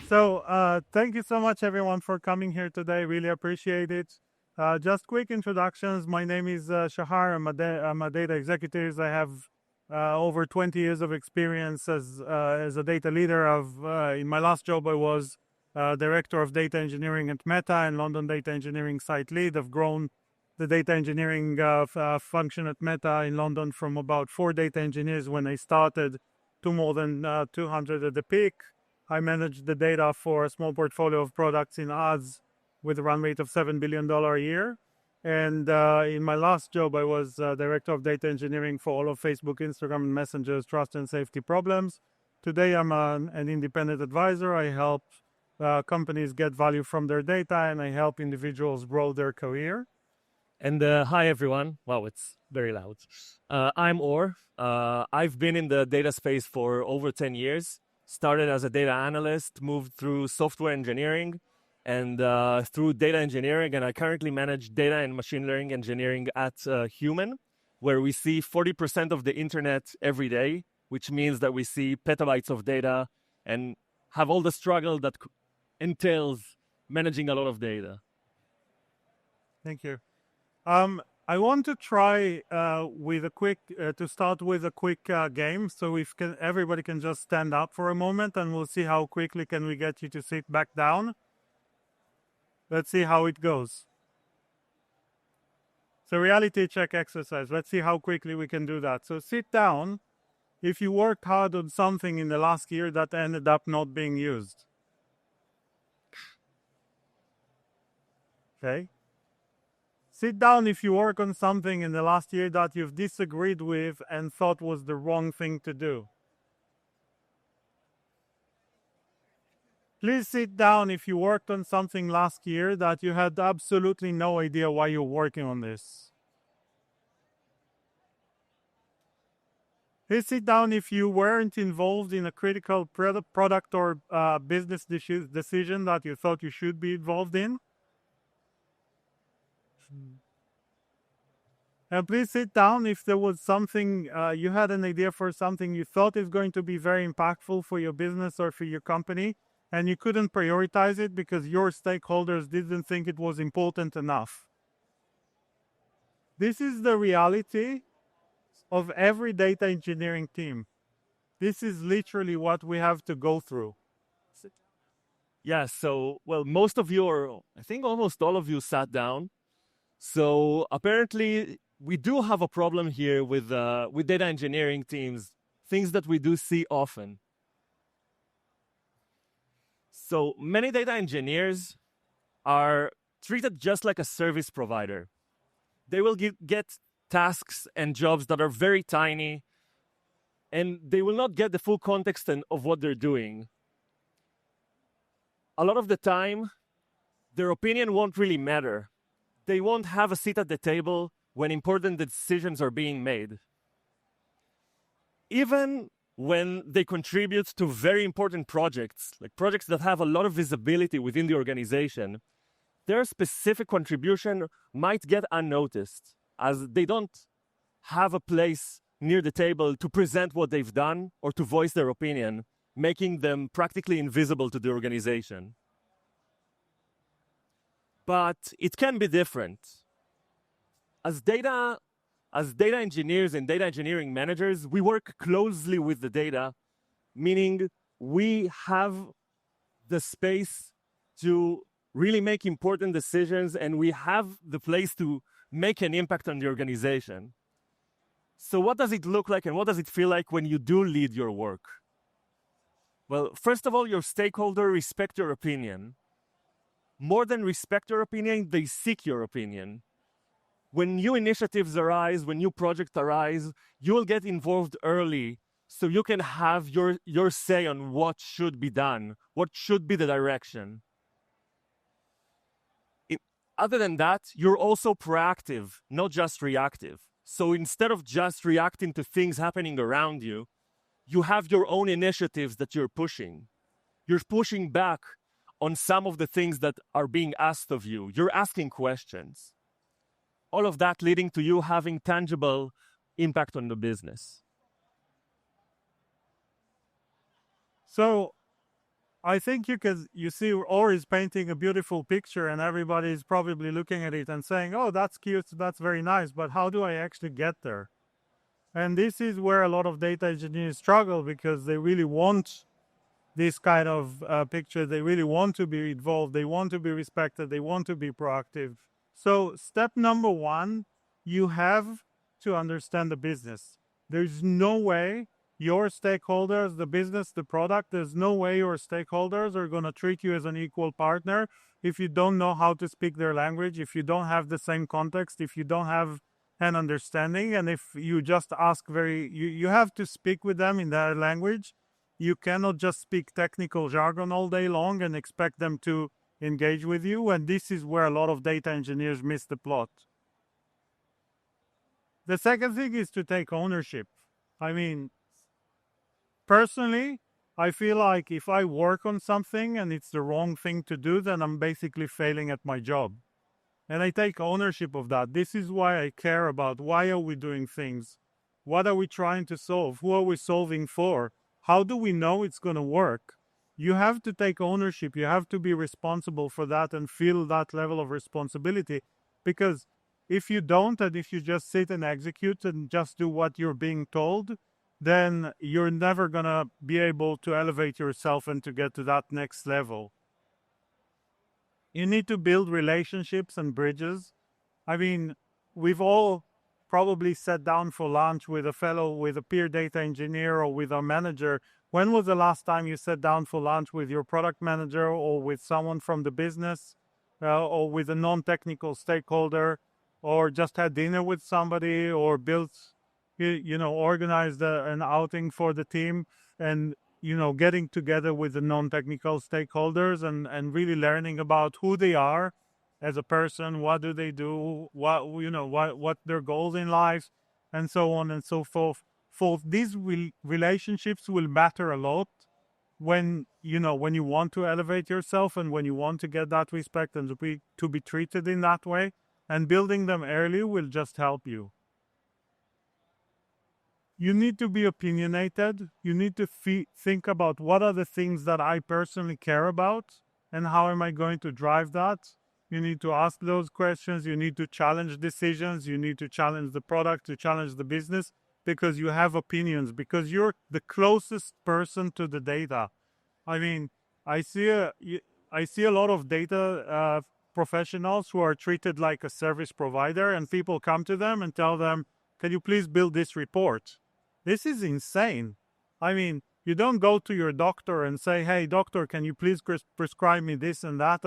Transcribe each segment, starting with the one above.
Thank you so much, everyone, for coming here today. Really appreciate it. Just quick introductions. My name is Shahar. I'm a data executive. I have over 20 years of experience as a data leader. In my last job, I was director of data engineering at Meta and London data engineering site lead. I've grown the data engineering function at Meta in London from about 4 data engineers when I started to more than 200 at the peak. I manage the data for a small portfolio of products in ads with a run rate of $7 billion a year. And in my last job, I was director of data engineering for all of Facebook, Instagram, and Messenger's trust and safety problems. Today, I'm an independent advisor. I help companies get value from their data, and I help individuals grow their career. And hi, everyone. Wow, it's very loud. I'm Or. I've been in the data space for over 10 years. Started as a data analyst, moved through software engineering and through data engineering, and I currently manage data and machine learning engineering at Human, where we see 40% of the internet every day, which means that we see petabytes of data and have all the struggle that entails managing a lot of data. Thank you. I want to try with a quick to start with a quick game. So if everybody can just stand up for a moment, and we'll see how quickly can we get you to sit back down. Let's see how it goes. So reality check exercise. Let's see how quickly we can do that. So sit down if you worked hard on something in the last year that ended up not being used. Okay. Sit down if you work on something in the last year that you've disagreed with and thought was the wrong thing to do. Please sit down if you worked on something last year that you had absolutely no idea why you're working on this. Please sit down if you weren't involved in a critical product or business decision that you thought you should be involved in. And please sit down if there was something, you had an idea for something you thought is going to be very impactful for your business or for your company, and you couldn't prioritize it because your stakeholders didn't think it was important enough. This is the reality of every data engineering team. This is literally what we have to go through. Yeah, so, well, most of you, or I think almost all of you, sat down. So apparently, we do have a problem here with data engineering teams, things that we do see often. So many data engineers are treated just like a service provider. They will get tasks and jobs that are very tiny, and they will not get the full context of what they're doing. A lot of the time, their opinion won't really matter. They won't have a seat at the table when important decisions are being made. Even when they contribute to very important projects, like projects that have a lot of visibility within the organization, their specific contribution might get unnoticed, as they don't have a place near the table to present what they've done or to voice their opinion, making them practically invisible to the organization. But it can be different. As data engineers and data engineering managers, we work closely with the data, meaning we have the space to really make important decisions, and we have the place to make an impact on the organization. So what does it look like and what does it feel like when you do lead your work? Well, first of all, your stakeholders respect your opinion. More than respect your opinion, they seek your opinion. When new initiatives arise, when new projects arise, you will get involved early so you can have your say on what should be done, what should be the direction. Other than that, you're also proactive, not just reactive. So instead of just reacting to things happening around you, you have your own initiatives that you're pushing. You're pushing back on some of the things that are being asked of you. You're asking questions. All of that leading to you having tangible impact on the business. So I think you see Or is painting a beautiful picture and everybody's probably looking at it and saying, oh, that's cute, that's very nice, but how do I actually get there? And this is where a lot of data engineers struggle because they really want this kind of picture. They really want to be involved. They want to be respected. They want to be proactive. So, step number one, you have to understand the business. There's no way your stakeholders, the business, the product, there's no way your stakeholders are going to treat you as an equal partner if you don't know how to speak their language, if you don't have the same context, if you don't have an understanding, and if you just ask you have to speak with them in their language. You cannot just speak technical jargon all day long and expect them to engage with you. And this is where a lot of data engineers miss the plot. The second thing is to take ownership. I mean, personally, I feel like if I work on something and it's the wrong thing to do, then I'm basically failing at my job. And I take ownership of that. This is why I care about why are we doing things? What are we trying to solve? Who are we solving for? How do we know it's going to work? You have to take ownership. You have to be responsible for that and feel that level of responsibility. Because if you don't, and if you just sit and execute and just do what you're being told, then you're never going to be able to elevate yourself and to get to that next level. You need to build relationships and bridges. I mean, we've all probably sat down for lunch with with a peer data engineer or with a manager. When was the last time you sat down for lunch with your product manager or with someone from the business or with a non-technical stakeholder or just had dinner with somebody or organized an outing for the team and, getting together with the non-technical stakeholders and really learning about who they are as a person, what do they do, what their goals in life, and so on and so forth. For these relationships will matter a lot when you want to elevate yourself and when you want to get that respect and to be treated in that way. And building them early will just help you. You need to be opinionated. You need to think about what are the things that I personally care about and how am I going to drive that. You need to ask those questions. You need to challenge decisions. You need to challenge the product, to challenge the business because you have opinions, because you're the closest person to the data. I mean, I see a lot of data professionals who are treated like a service provider, and people come to them and tell them, "Can you please build this report?" This is insane. I mean, you don't go to your doctor and say, "Hey, doctor, can you please prescribe me this and that,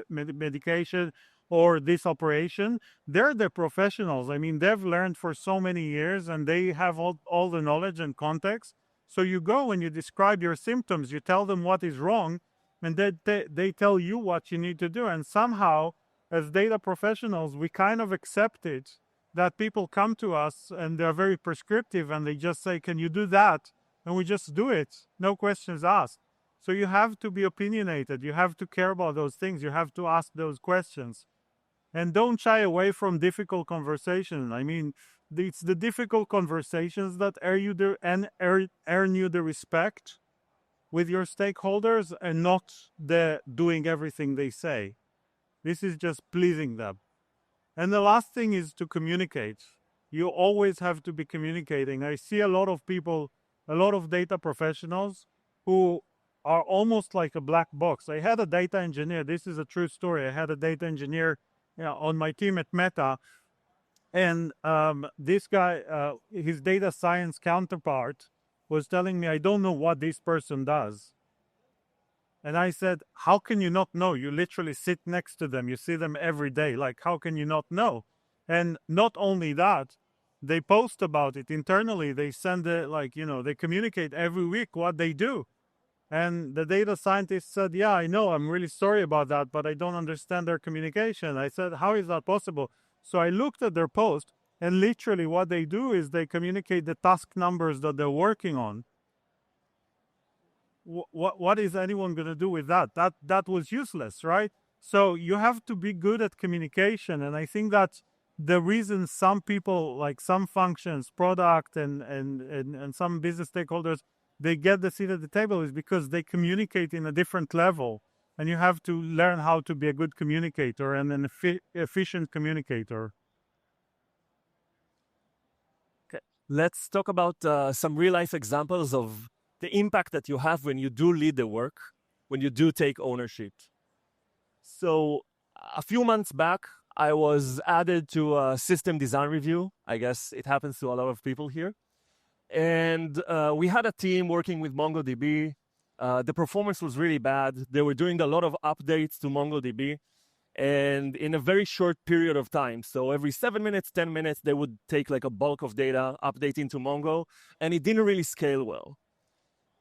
medication or this operation?" They're the professionals. I mean, they've learned for so many years, and they have all the knowledge and context. So you go and you describe your symptoms. You tell them what is wrong, and they tell you what you need to do. And somehow, as data professionals, we kind of accept it that people come to us and they're very prescriptive and they just say, "Can you do that?" And we just do it, no questions asked. So you have to be opinionated. You have to care about those things. You have to ask those questions. And don't shy away from difficult conversation. I mean, it's the difficult conversations that earn you the respect with your stakeholders and not the doing everything they say. This is just pleasing them. And the last thing is to communicate. You always have to be communicating. I see a lot of people, a lot of data professionals who are almost like a black box. I had a data engineer. This is a true story. I had a data engineer on my team at Meta. And this guy, his data science counterpart, was telling me, "I don't know what this person does." And I said, "How can you not know? You literally sit next to them. You see them every day. Like, how can you not know?" And not only that, they post about it internally. They send they communicate every week what they do. And the data scientist said, "Yeah, I know. I'm really sorry about that, but I don't understand their communication." I said, "How is that possible?" So I looked at their post, and literally what they do is they communicate the task numbers that they're working on. What is anyone going to do with that? That was useless, right? So you have to be good at communication, and I think that the reason some people, like some functions, product and some business stakeholders, they get the seat at the table is because they communicate in a different level. And you have to learn how to be a good communicator and an efficient communicator. Okay. Let's talk about some real-life examples of the impact that you have when you do lead the work, when you do take ownership. So a few months back, I was added to a system design review. I guess it happens to a lot of people here. And we had a team working with MongoDB. The performance was really bad. They were doing a lot of updates to MongoDB, and in a very short period of time. So every 7 minutes, 10 minutes, they would take like a bulk of data, update into Mongo, and it didn't really scale well.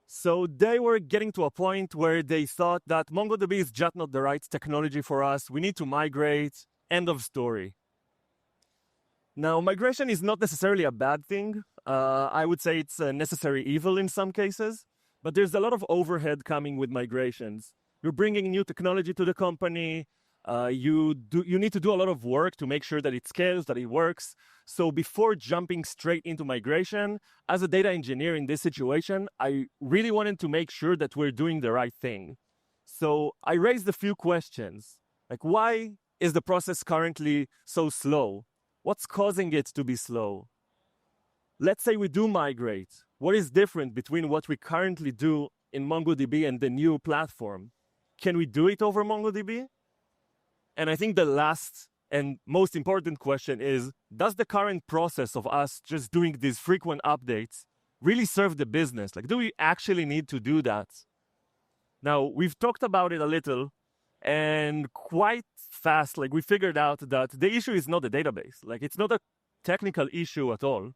So they were getting to a point where they thought that MongoDB is just not the right technology for us. We need to migrate. End of story. Now, migration is not necessarily a bad thing. I would say it's a necessary evil in some cases, but there's a lot of overhead coming with migrations. You're bringing new technology to the company. You need to do a lot of work to make sure that it scales, that it works. So before jumping straight into migration, as a data engineer in this situation, I really wanted to make sure that we're doing the right thing. So I raised a few questions, like why is the process currently so slow? What's causing it to be slow? Let's say we do migrate. What is different between what we currently do in MongoDB and the new platform? Can we do it over MongoDB? And I think the last and most important question is, does the current process of us just doing these frequent updates really serve the business? Like, do we actually need to do that? Now, we've talked about it a little, and quite fast, like we figured out that the issue is not the database. Like, it's not a technical issue at all.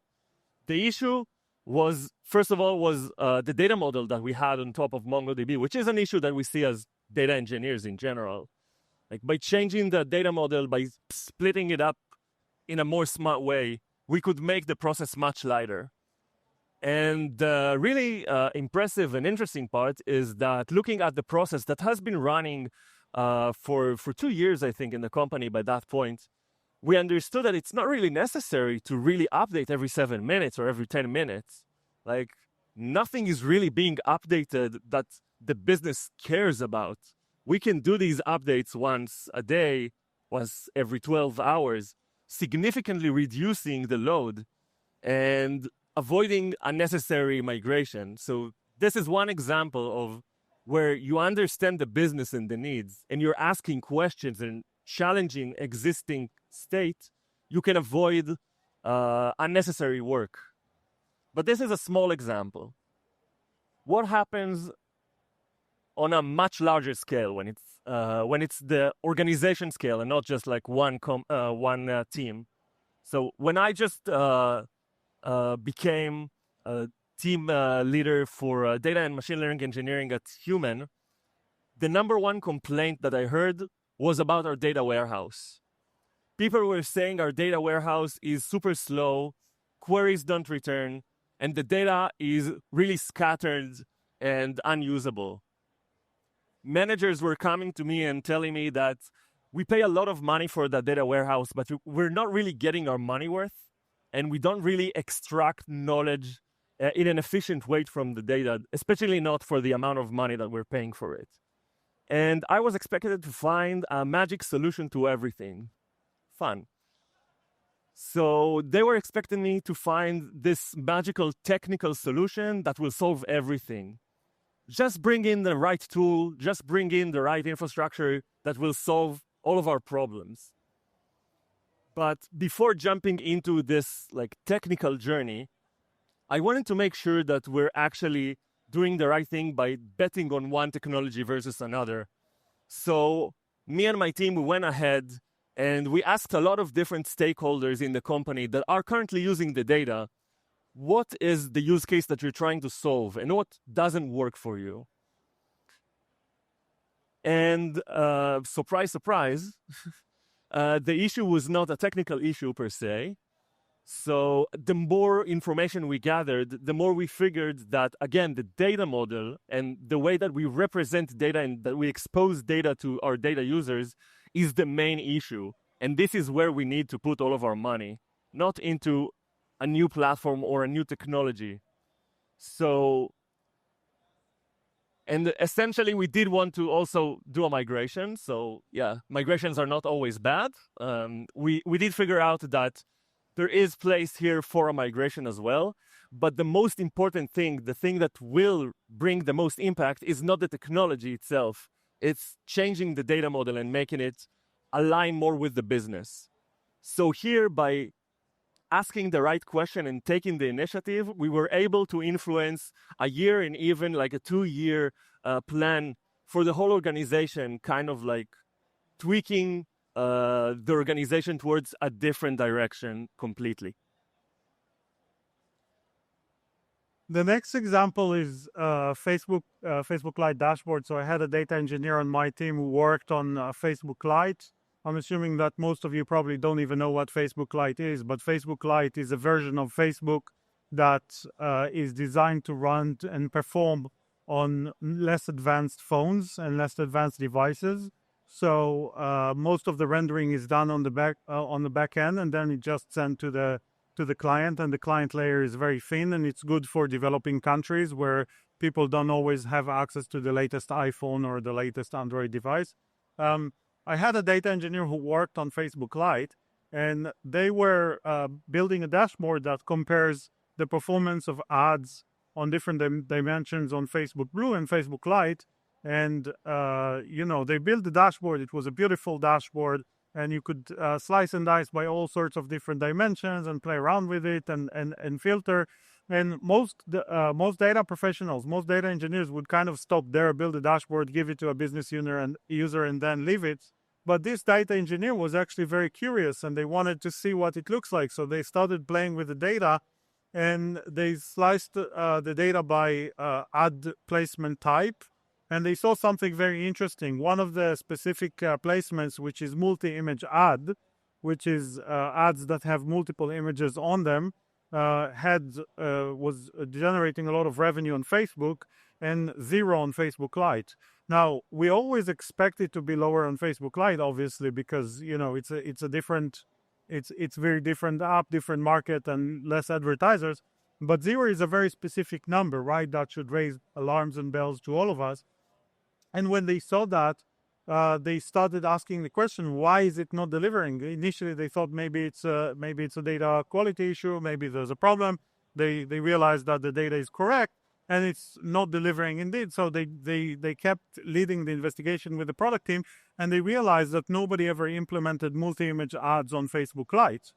The issue was, first of all, was the data model that we had on top of MongoDB, which is an issue that we see as data engineers in general. Like by changing the data model, by splitting it up in a more smart way, we could make the process much lighter. And the really impressive and interesting part is that looking at the process that has been running for 2 years, I think, in the company by that point, we understood that it's not really necessary to really update every 7 minutes or every 10 minutes. Like nothing is really being updated that the business cares about. We can do these updates once a day, once every 12 hours, significantly reducing the load and avoiding unnecessary migration. So this is one example of where you understand the business and the needs, and you're asking questions and challenging existing state, you can avoid unnecessary work. But this is a small example. What happens on a much larger scale when it's the organization scale and not just like one team? So when I just became a team leader for data and machine learning engineering at Human, the number one complaint that I heard was about our data warehouse. People were saying our data warehouse is super slow, queries don't return, and the data is really scattered and unusable. Managers were coming to me and telling me that we pay a lot of money for the data warehouse, but we're not really getting our money worth, and we don't really extract knowledge in an efficient way from the data, especially not for the amount of money that we're paying for it. And I was expected to find a magic solution to everything. Fun. So they were expecting me to find this magical technical solution that will solve everything. Just bring in the right tool, just bring in the right infrastructure that will solve all of our problems. But before jumping into this like technical journey, I wanted to make sure that we're actually doing the right thing by betting on one technology versus another. So me and my team, we went ahead and we asked a lot of different stakeholders in the company that are currently using the data, what is the use case that you're trying to solve and what doesn't work for you? And surprise, surprise, the issue was not a technical issue per se. So the more information we gathered, the more we figured that, again, the data model and the way that we represent data and that we expose data to our data users is the main issue. And this is where we need to put all of our money, not into a new platform or a new technology. So And essentially, we did want to also do a migration. So yeah, migrations are not always bad. We did figure out that there is place here for a migration as well. But the most important thing, the thing that will bring the most impact, is not the technology itself. It's changing the data model and making it align more with the business. So here, by asking the right question and taking the initiative, we were able to influence a year and even like a 2-year plan for the whole organization, kind of like tweaking the organization towards a different direction completely. The next example is Facebook Lite dashboard. So I had a data engineer on my team who worked on Facebook Lite. I'm assuming that most of you probably don't even know what Facebook Lite is, but Facebook Lite is a version of Facebook that is designed to run and perform on less advanced phones and less advanced devices. So most of the rendering is done on the back end, and then it just sent to the client, and the client layer is very thin, and it's good for developing countries where people don't always have access to the latest iPhone or the latest Android device. I had a data engineer who worked on Facebook Lite, and they were building a dashboard that compares the performance of ads on different dimensions on Facebook Blue and Facebook Lite. And, they built the dashboard. It was a beautiful dashboard, and you could slice and dice by all sorts of different dimensions and play around with it and filter. And most data professionals, most data engineers would kind of stop there, build a dashboard, give it to a business user, and then leave it. But this data engineer was actually very curious, and they wanted to see what it looks like. So they started playing with the data, and they sliced the data by ad placement type. And they saw something very interesting. One of the specific placements, which is multi-image ad, which is ads that have multiple images on them, was generating a lot of revenue on Facebook and zero on Facebook Lite. Now, we always expect it to be lower on Facebook Lite, obviously, because it's very different app, different market, and less advertisers. But zero is a very specific number, right? That should raise alarms and bells to all of us. And when they saw that, they started asking the question, why is it not delivering? Initially, they thought maybe it's a data quality issue, maybe there's a problem. They realized that the data is correct and it's not delivering indeed. So they kept leading the investigation with the product team, and they realized that nobody ever implemented multi-image ads on Facebook Lite.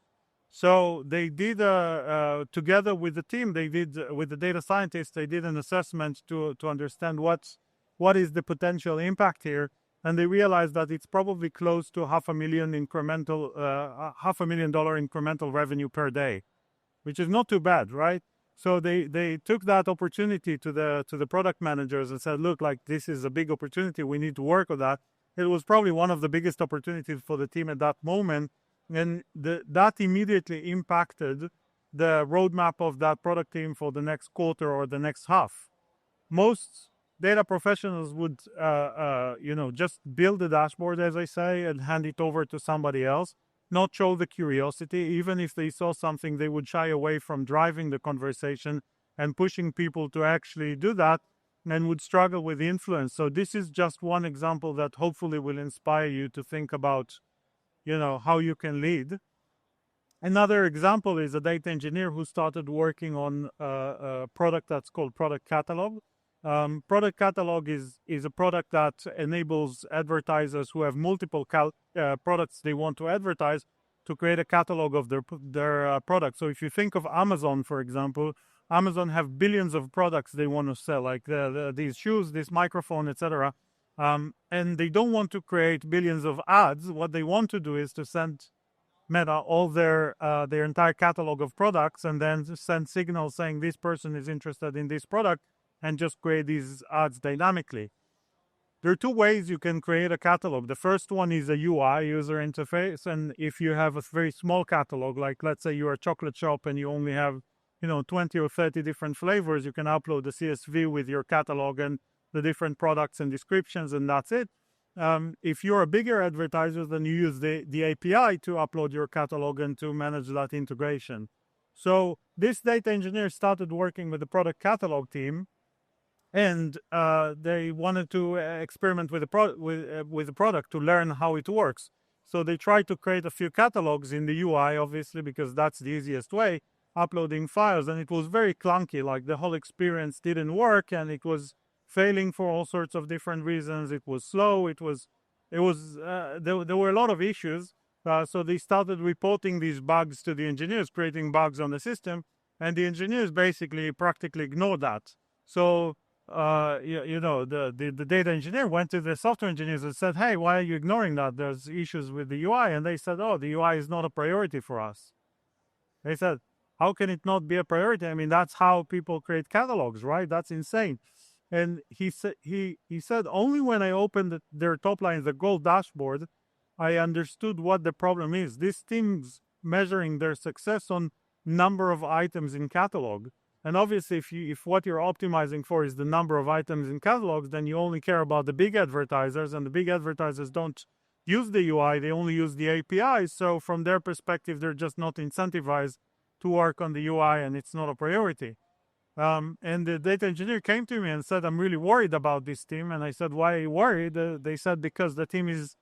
So they did, together with the team, with the data scientists, they did an assessment to understand what is the potential impact here, and they realized that it's probably close to $500,000 incremental revenue per day, which is not too bad, right? So they took that opportunity to the product managers and said, look, like, this is a big opportunity. We need to work on that. It was probably one of the biggest opportunities for the team at that moment, and that immediately impacted the roadmap of that product team for the next quarter or the next half. Most data professionals would, just build the dashboard, as I say, and hand it over to somebody else, not show the curiosity. Even if they saw something, they would shy away from driving the conversation and pushing people to actually do that, and would struggle with influence. So this is just one example that hopefully will inspire you to think about, how you can lead. Another example is a data engineer who started working on a product that's called Product Catalog. Product Catalog is a product that enables advertisers who have multiple products they want to advertise to create a catalog of their products. So if you think of Amazon, for example, Amazon have billions of products they want to sell, like these shoes, this microphone, etc. And they don't want to create billions of ads. What they want to do is to send Meta all their entire catalog of products, and then send signals saying this person is interested in this product, and just create these ads dynamically. There are two ways you can create a catalog. The first one is a UI, user interface, and if you have a very small catalog, like let's say you're a chocolate shop and you only have 20 or 30 different flavors, you can upload the CSV with your catalog and the different products and descriptions, and that's it. If you're a bigger advertiser, then you use the API to upload your catalog and to manage that integration. So this data engineer started working with the product catalog team, and they wanted to experiment with the product to learn how it works. So they tried to create a few catalogs in the UI, obviously, because that's the easiest way, uploading files, and it was very clunky. Like the whole experience didn't work, and it was failing for all sorts of different reasons. It was slow. There were a lot of issues. So they started reporting these bugs to the engineers, creating bugs on the system, and the engineers basically practically ignored that. So the data engineer went to the software engineers and said, "Hey, why are you ignoring that? There's issues with the UI." And they said, "Oh, the UI is not a priority for us." They said, "How can it not be a priority? I mean, that's how people create catalogs, right? That's insane." And he said only when I opened their top line, the gold dashboard, I understood what the problem is. This team's measuring their success on number of items in catalog. And obviously, if what you're optimizing for is the number of items in catalogs, then you only care about the big advertisers, and the big advertisers don't use the UI, they only use the APIs. So from their perspective, they're just not incentivized to work on the UI, and it's not a priority. And the data engineer came to me and said, "I'm really worried about this team." And I said, "Why are you worried?" They said, "Because the team is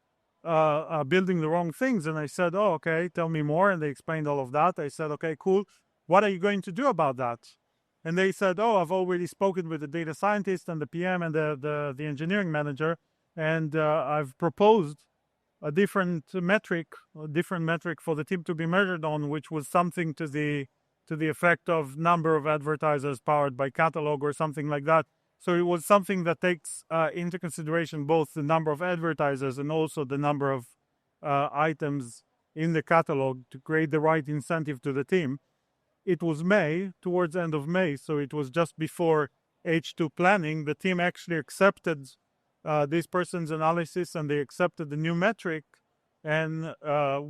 building the wrong things." And I said, "Oh, okay, tell me more." And they explained all of that. I said, "Okay, cool. What are you going to do about that?" And they said, "Oh, I've already spoken with the data scientist and the PM and the engineering manager, and I've proposed a different metric for the team to be measured on, which was something to the effect of number of advertisers powered by catalog or something like that." So it was something that takes into consideration both the number of advertisers and also the number of items in the catalog to create the right incentive to the team. It was May, towards the end of May, so it was just before H2 planning. The team actually accepted this person's analysis, and they accepted the new metric. And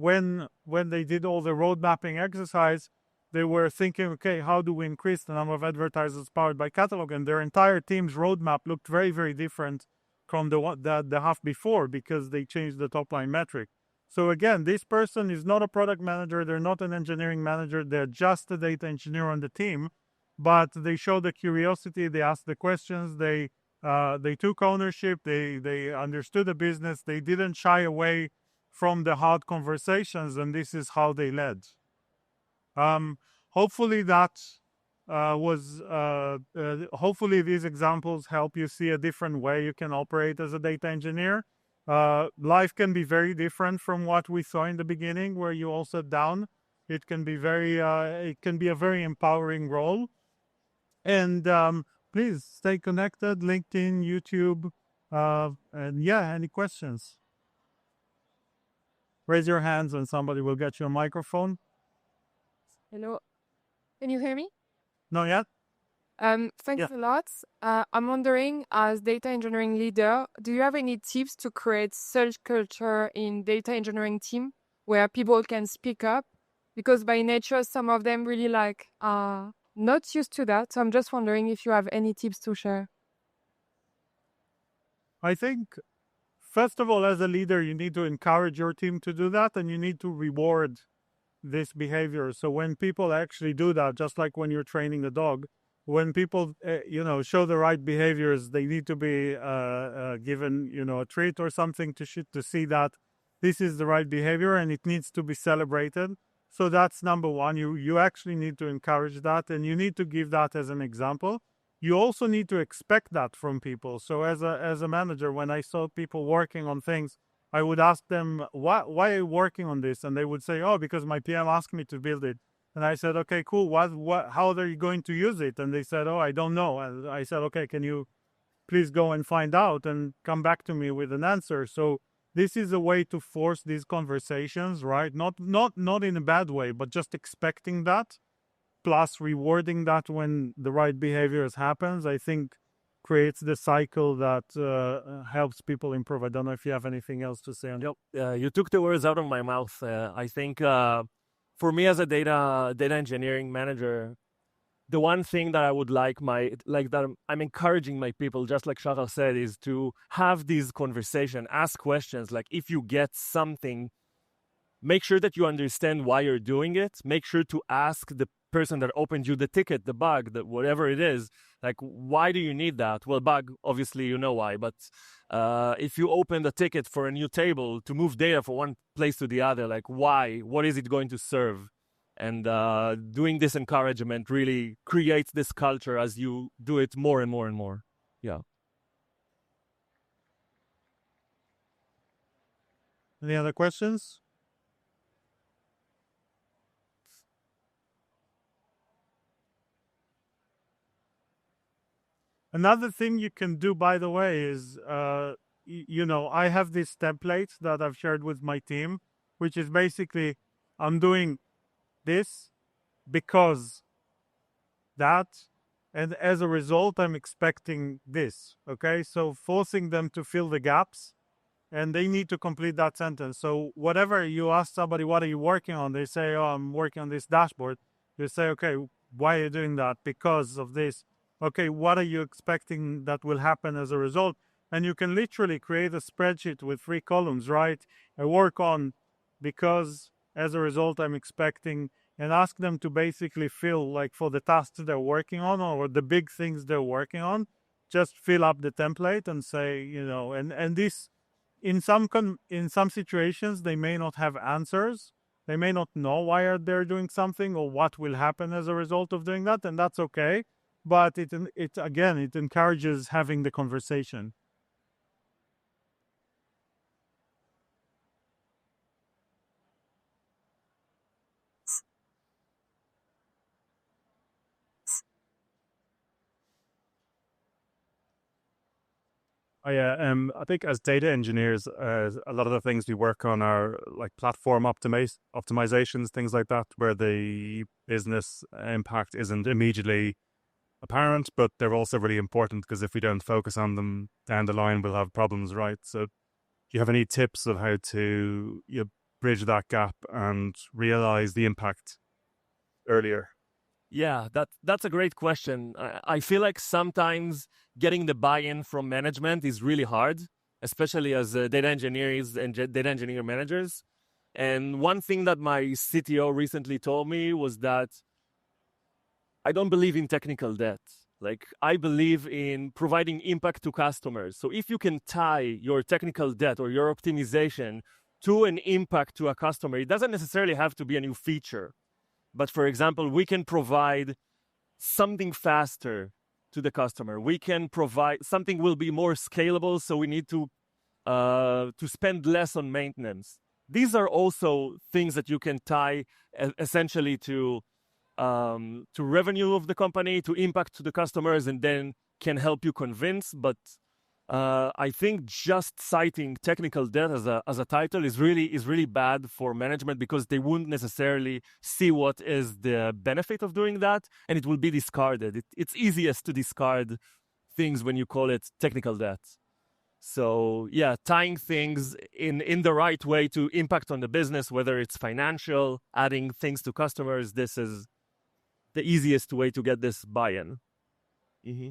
when they did all the road mapping exercise, they were thinking, okay, how do we increase the number of advertisers powered by catalog? And their entire team's roadmap looked very, very different from the half before, because they changed the top line metric. So again, this person is not a product manager. They're not an engineering manager. They're just a data engineer on the team, but they showed the curiosity. They asked the questions. They took ownership. They understood the business. They didn't shy away from the hard conversations, and this is how they led. Hopefully hopefully these examples help you see a different way you can operate as a data engineer. Life can be very different from what we saw in the beginning, where you all sat down. It can be a very empowering role. And please stay connected, LinkedIn, YouTube, and yeah, any questions? Raise your hands and somebody will get you a microphone. Hello, can you hear me? Not yet? Thanks a lot. I'm wondering, as data engineering leader, do you have any tips to create such culture in data engineering team where people can speak up? Because by nature, some of them really are not used to that. So I'm just wondering if you have any tips to share. I think, first of all, as a leader, you need to encourage your team to do that, and you need to reward this behavior. So when people actually do that, just like when you're training the dog, when people show the right behaviors, they need to be given a treat or something to see that this is the right behavior, and it needs to be celebrated. So that's number one. You actually need to encourage that, and you need to give that as an example. You also need to expect that from people. So as a manager, when I saw people working on things, I would ask them, why are you working on this? And they would say, "Oh, because my PM asked me to build it." And I said, "Okay, cool. How are you going to use it?" And they said, "Oh, I don't know." And I said, "Okay, can you please go and find out and come back to me with an answer?" So this is a way to force these conversations, right? Not in a bad way, but just expecting that, plus rewarding that when the right behaviors happens, I think creates the cycle that helps people improve. I don't know if you have anything else to say on that. Yep. You took the words out of my mouth. I think for me as a data engineering manager, the one thing that I would that I'm encouraging my people, just like Shahar said, is to have these conversations, ask questions. Like if you get something, make sure that you understand why you're doing it. Make sure to ask the person that opened you the ticket, the bug, whatever it is, like, why do you need that? Well, bug, obviously, you know why. But if you open the ticket for a new table to move data from one place to the other, like, why? What is it going to serve? And doing this encouragement really creates this culture as you do it more and more and more. Yeah. Any other questions? Another thing you can do, by the way, is, I have this template that I've shared with my team, which is basically, I'm doing this because that, and as a result, I'm expecting this. Okay, so forcing them to fill the gaps, and they need to complete that sentence. So whatever you ask somebody, what are you working on? They say, oh, I'm working on this dashboard. You say, okay, why are you doing that? Because of this. Okay, what are you expecting that will happen as a result? And you can literally create a spreadsheet with 3 columns, right? I work on because as a result, I'm expecting, and ask them to basically fill, like, for the tasks they're working on or the big things they're working on, just fill up the template and say, and this, in some situations, they may not have answers. They may not know why they're doing something or what will happen as a result of doing that, and that's okay. But it encourages having the conversation. I think as data engineers, a lot of the things we work on are like platform optimizations, things like that, where the business impact isn't immediately apparent, but they're also really important because if we don't focus on them down the line, we'll have problems, right? So, do you have any tips of how to bridge that gap and realize the impact earlier? Yeah, that's a great question. I feel like sometimes getting the buy-in from management is really hard, especially as data engineers and data engineer managers. And one thing that my CTO recently told me was that I don't believe in technical debt. Like, I believe in providing impact to customers. So if you can tie your technical debt or your optimization to an impact to a customer, it doesn't necessarily have to be a new feature. But for example, we can provide something faster to the customer. We can provide something will be more scalable, so we need to spend less on maintenance. These are also things that you can tie essentially to revenue of the company, to impact to the customers, and then can help you convince. But I think just citing technical debt as a title is really bad for management because they wouldn't necessarily see what is the benefit of doing that, and it will be discarded. It's easiest to discard things when you call it technical debt. So yeah, tying things in the right way to impact on the business, whether it's financial, adding things to customers, this is the easiest way to get this buy-in. Mm-hmm.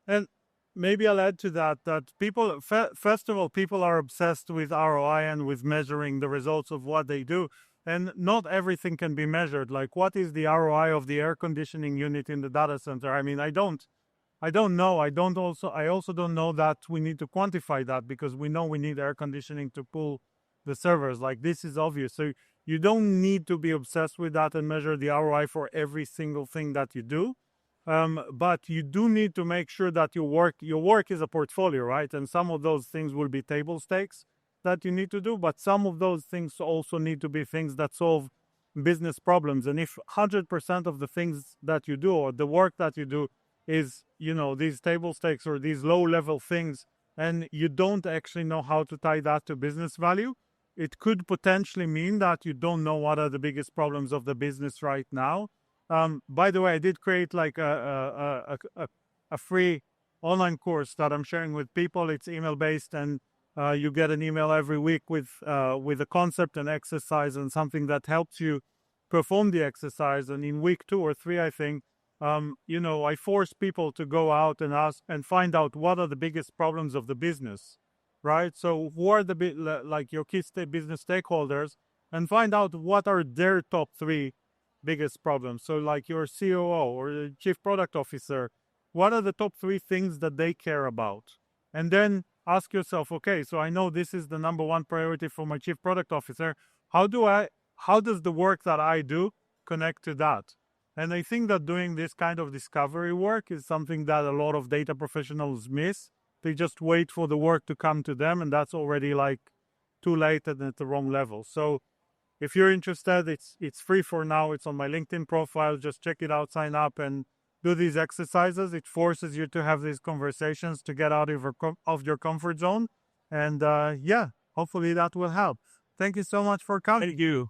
And maybe I'll add to that people, first of all, people are obsessed with ROI and with measuring the results of what they do. And not everything can be measured. Like, what is the ROI of the air conditioning unit in the data center? I mean, I don't know. I also don't know that we need to quantify that because we know we need air conditioning to cool the servers. Like, this is obvious. So you don't need to be obsessed with that and measure the ROI for every single thing that you do. But you do need to make sure that your work is a portfolio, right? And some of those things will be table stakes that you need to do, but some of those things also need to be things that solve business problems. And if 100% of the things that you do or the work that you do is, these table stakes or these low-level things, and you don't actually know how to tie that to business value, it could potentially mean that you don't know what are the biggest problems of the business right now. By the way, I did create like a free online course that I'm sharing with people. It's email based, and you get an email every week with a concept and exercise and something that helps you perform the exercise. And in week 2 or 3, I think, I force people to go out and ask and find out what are the biggest problems of the business, right? So who are like your key business stakeholders, and find out what are their top 3 biggest problems. So like your COO or the chief product officer, what are the top 3 things that they care about? And then ask yourself, okay, so I know this is the number 1 priority for my chief product officer. How does the work that I do connect to that? And I think that doing this kind of discovery work is something that a lot of data professionals miss. They just wait for the work to come to them, and that's already like too late and at the wrong level. So if you're interested, it's free for now. It's on my LinkedIn profile. Just check it out, sign up, and do these exercises. It forces you to have these conversations to get out of your comfort zone. And yeah, hopefully that will help. Thank you so much for coming. Thank you.